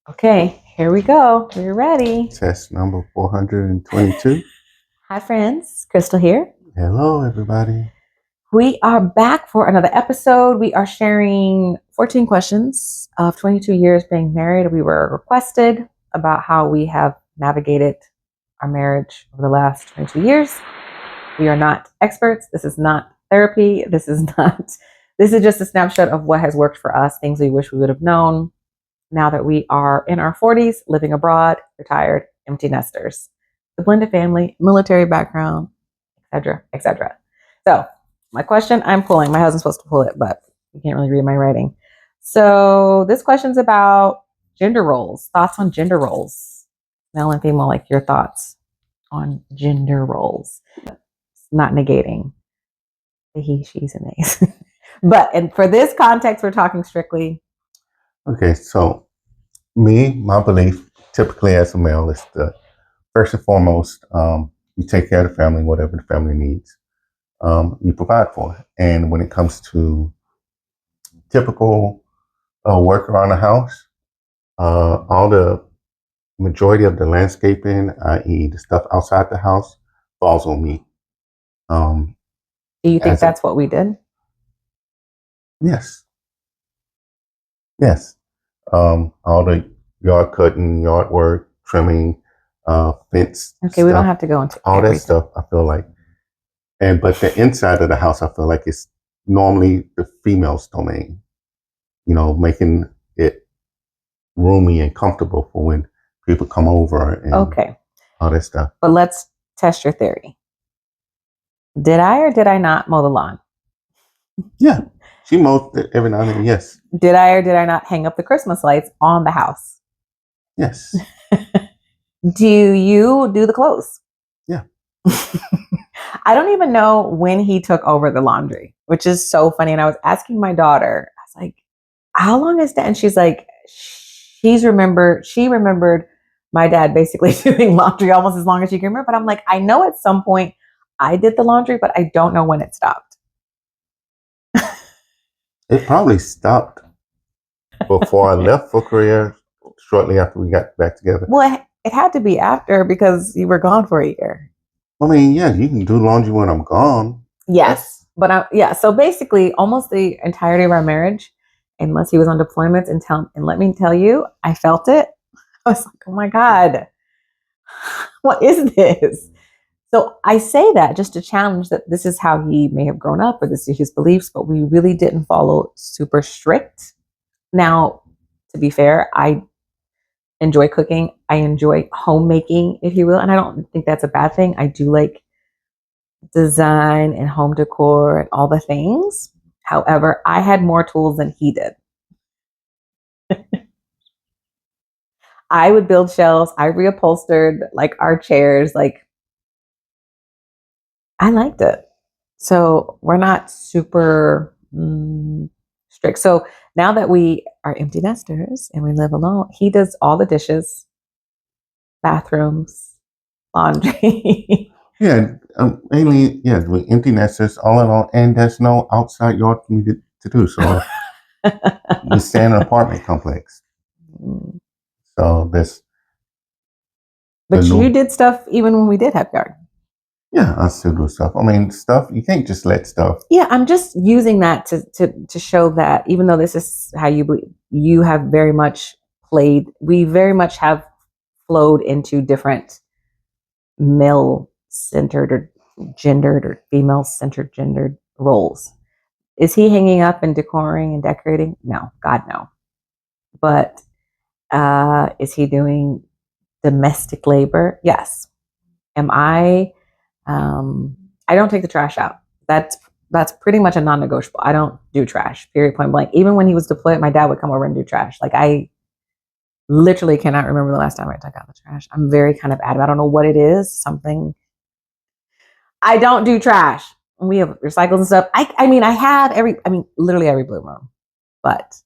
Okay, here we go. We're ready. Test number 422. Hi, friends. Crystal here. Hello, everybody. We are back for another episode. We are sharing 14 questions of 22 years being married. We were requested about how we have navigated our marriage over the last 22 years. We are not experts. This is not therapy. This is just a snapshot of what has worked for us, things we wish we would have known now that we are in our 40s, living abroad, retired, empty nesters, the blended family, military background, etc., etc. So, my question I'm pulling, my husband's supposed to pull it, but you can't really read my writing. So, this question's about gender roles, thoughts on gender roles, male and female, like your thoughts on gender roles. It's not negating the he, she's, and theys. And for this context, we're talking strictly. Okay, so my belief, typically as a male, is the first and foremost, you take care of the family, whatever the family needs, you provide for it. And when it comes to typical work around the house, all the majority of the landscaping, i.e., the stuff outside the house, falls on me. Do you think that's what we did? Yes. Yes. All the yard cutting, yard work, trimming, fence. Okay, we don't have to go into all that stuff. I feel like, but the inside of the house, I feel like it's normally the female's domain. You know, making it roomy and comfortable for when people come over and all that stuff. But let's test your theory. Did I or did I not mow the lawn? Yeah, she mows it every now and then. Yes. Did I or did I not hang up the Christmas lights on the house? Yes. Do you do the clothes? Yeah. I don't even know when he took over the laundry, which is so funny. And I was asking my daughter, I was like, how long is that? And she's like, she remembered my dad basically doing laundry almost as long as she can remember. But I'm like, I know at some point I did the laundry, but I don't know when it stopped. It probably stopped before I left for Korea, shortly after we got back together. Well, it had to be after because you were gone for a year. I mean, yeah, you can do laundry when I'm gone. Yes. But so basically almost the entirety of our marriage, unless he was on deployments, and let me tell you, I felt it. I was like, oh my God, what is this? So I say that just to challenge that this is how he may have grown up or this is his beliefs, but we really didn't follow super strict. Now, to be fair, I enjoy cooking. I enjoy homemaking, if you will. And I don't think that's a bad thing. I do like design and home decor and all the things. However, I had more tools than he did. I would build shelves. I reupholstered like our chairs. Like I liked it. So we're not super strict. So now that we are empty nesters and we live alone, he does all the dishes, bathrooms, laundry. Yeah, mainly, yeah, we empty nesters all alone, and there's no outside yard for me to do. So we stay in an apartment complex. So this. But you did stuff even when we did have yard. Yeah, I still do stuff. I mean, stuff, you can't just let stuff. Yeah, I'm just using that to show that even though this is how you believe, you have very much we very much have flowed into different male-centered or gendered or female-centered gendered roles. Is he hanging up and decoring and decorating? No, God, no. But is he doing domestic labor? Yes. Am I? I don't take the trash out. That's pretty much a non-negotiable. I don't do trash, period, point blank. Even when he was deployed, my dad would come over and do trash. Like I literally cannot remember the last time I took out the trash. I'm very kind of adamant. I don't know what it is. Something. I don't do trash. We have recycles and stuff. I mean, literally every blue moon. But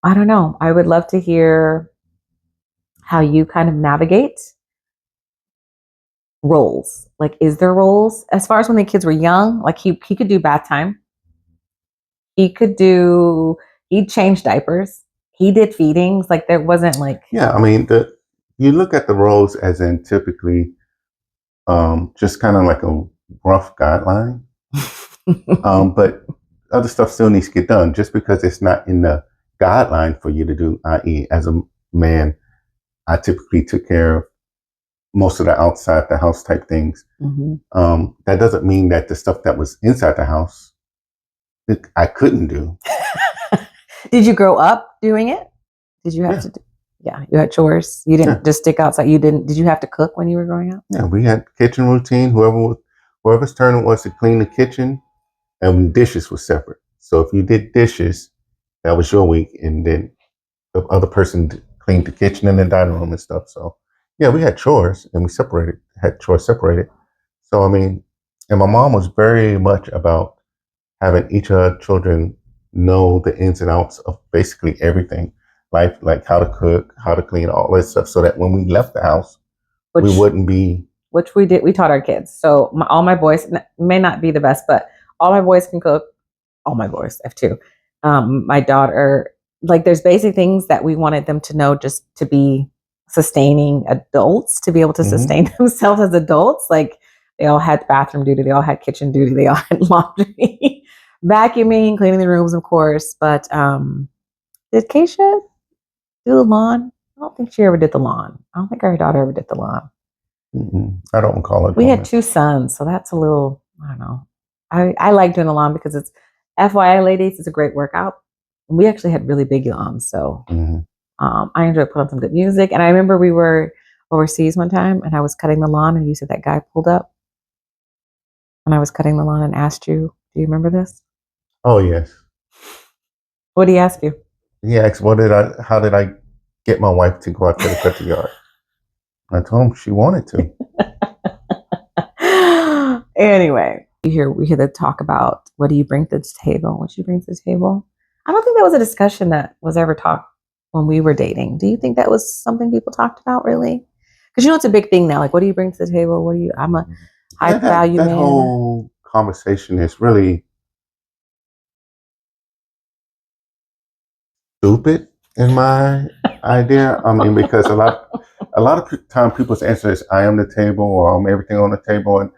I don't know. I would love to hear how you kind of navigate roles. Like, is there roles as far as when the kids were young? Like he could do bath time. He'd change diapers. he did feedings. Like there wasn't like Yeah, I mean, you look at the roles as in typically just kind of like a rough guideline, but other stuff still needs to get done. Just because it's not in the guideline for you to do, i.e., as a man, I typically took care of most of the outside the house type things. Mhm. That doesn't mean that the stuff that was inside the house I couldn't do. Did you grow up doing it? Did you have Yeah, to do? Yeah, you had chores. You yeah, didn't just stick outside. You didn't. Did you have to cook when you were growing up? yeah. We had kitchen routine. Whoever's turn it was to clean the kitchen, and dishes was separate. So if you did dishes, that was your week, and then the other person cleaned the kitchen and the dining room and stuff. So yeah, we had chores, and we had chores separated. So I mean, and my mom was very much about having each of her children know the ins and outs of basically everything, like how to cook, how to clean, all that stuff, so that when we left the house, we Which wouldn't be. which we did. We taught our kids. So all my boys may not be the best, but all my boys can cook. All my boys have two. My daughter, like, there's basic things that we wanted them to know just to be sustaining adults, to be able to Hmm. sustain themselves as adults. Like, they all had bathroom duty, they all had kitchen duty, they all had laundry, vacuuming, cleaning the rooms, of course. But did Keisha do the lawn? I don't think she ever did the lawn. I don't think our daughter ever did the lawn. I don't recall it We doing had it. two sons, so that's a little, I don't know. I like doing the lawn because it's, FYI, ladies, it's a great workout. We actually had really big lawns, so Hmm. I enjoyed putting on some good music. And I remember we were overseas one time, and I was cutting the lawn, and you said that guy pulled up when I was cutting the lawn and asked you, "Do you remember this?" Oh yes. What did he ask you? He asked, "What did I? How did I get my wife to go out there to cut the yard?" I told him she wanted to. Anyway, we hear the talk about, what do you bring to the table? What you bring to the table? I don't think that was a discussion that was ever talked when we were dating. Do you think that was something people talked about, really? Because it's a big thing now. Like, what do you bring to the table? What do you? I'm a high Yeah, that value that man. whole conversation is really stupid in my idea. I mean, because a lot of time people's answer is, "I am the table," or "I'm everything on the table," and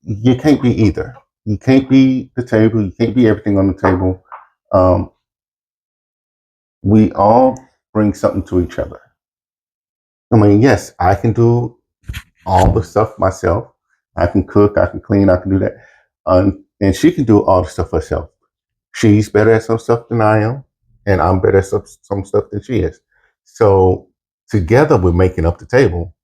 you can't be either. You can't be the table. You can't be everything on the table. Um, we all bring something to each other. I mean, yes, I can do all the stuff myself. I can cook, I can clean, I can do that. And she can do all the stuff herself. She's better at some stuff than I am, and I'm better at some stuff than she is. So together we're making up the table.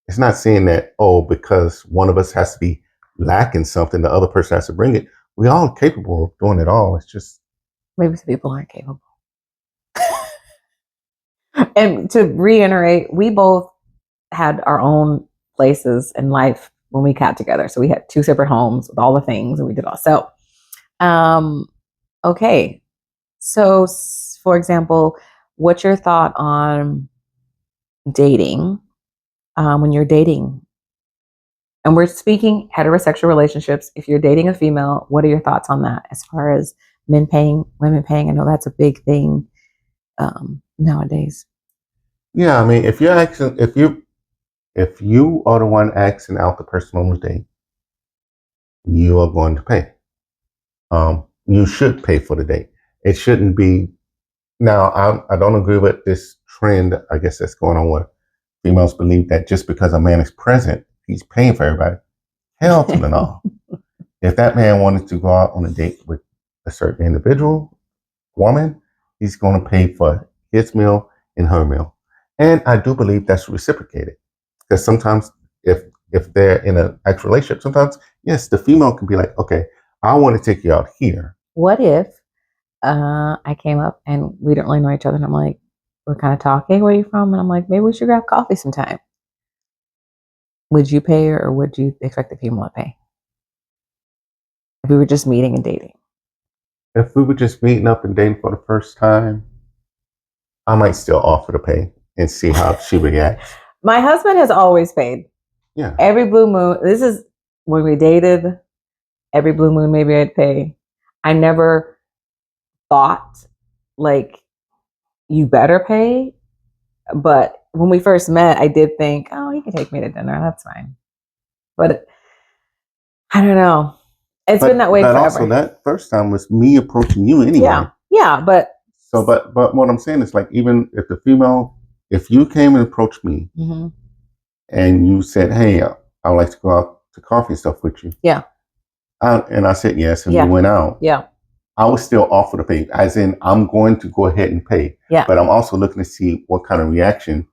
It's not saying that, oh, because one of us has to be lacking something, the other person has to bring it. We all are capable of doing it all. It's just, Maybe some people aren't capable. And to reiterate, we both had our own places in life when we got together. So we had two separate homes with all the things, and we did all. So, um, okay. So, for example, what's your thought on dating, when you're dating? And we're speaking heterosexual relationships. If you're dating a female, what are your thoughts on that as far as men paying, women paying? I know that's a big thing nowadays. yeah. I mean, if you are the one asking out the person on the date, you are going to pay. You should pay for the date. It shouldn't be. Now, I don't agree with this trend, I guess, that's going on where females believe that just because a man is present, he's paying for everybody. Hell to the no. If that man wanted to go out on a date with a certain individual, woman, he's going to pay for his meal and her meal. And I do believe that's reciprocated. Because sometimes if they're in an actual relationship, sometimes, yes, the female can be like, okay, I want to take you out here. What if I came up and we don't really know each other, and I'm like, we're kind of talking, where are you from? And I'm like, maybe we should grab coffee sometime. Would you pay, or would you expect the female to pay if we were just meeting and dating? If we were just meeting up and dating for the first time, I might still offer to pay and see how she reacts. My husband has always paid. Yeah. Every blue moon, this is when we dated, every blue moon, maybe I'd pay. I never thought, like, you better pay. But when we first met, I did think, oh, he can take me to dinner. That's fine. But I don't know. It's been that way But also forever. that first time was me approaching you anyway. Yeah. Yeah. But So, but what I'm saying is like, even if the female, if you came and approached me mhm. and you said, "Hey, I would like to go out to coffee and stuff with you," Yeah. and I said yes, and we Yeah. went out, Yeah. I would still offer to pay, as in I'm going to go ahead and pay. Yeah. But I'm also looking to see what kind of reaction.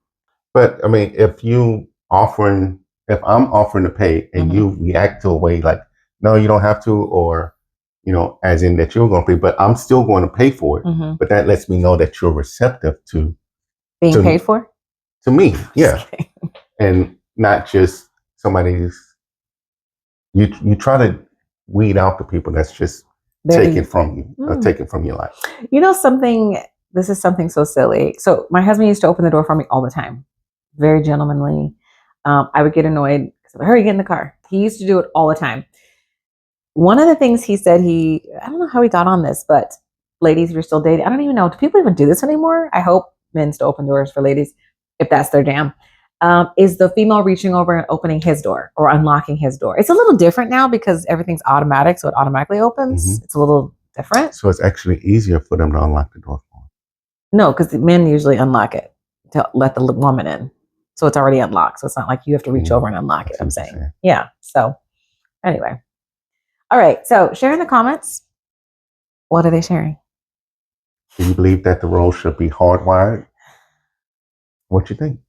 But I mean, if I'm offering to pay and Mhm. you react to a way like, no, you don't have to, or as in that you're going to pay, but I'm still going to pay for it. Mhm. But that lets me know that you're receptive to Being paid for? me, yeah, and not just somebody's. You try to weed out the people that's just take it from you, or take it from your life. Something, this is something so silly. So my husband used to open the door for me all the time, very gentlemanly. I would get annoyed because hurry, get in the car. He used to do it all the time. One of the things he said, I don't know how he got on this, but ladies, if you're still dating, I don't even know. Do people even do this anymore? I hope men still open doors for ladies if that's their jam. Is the female reaching over and opening his door or unlocking his door? It's a little different now because everything's automatic, so it automatically opens. It's a little different. So it's actually easier for them to unlock the door for them. No, because the men usually unlock it to let the woman in. So it's already unlocked. So it's not like you have to reach over and unlock it. I'm saying. Yeah. So anyway. All right. So share in the comments. What are they sharing? Do you believe that the role should be hardwired? What you think?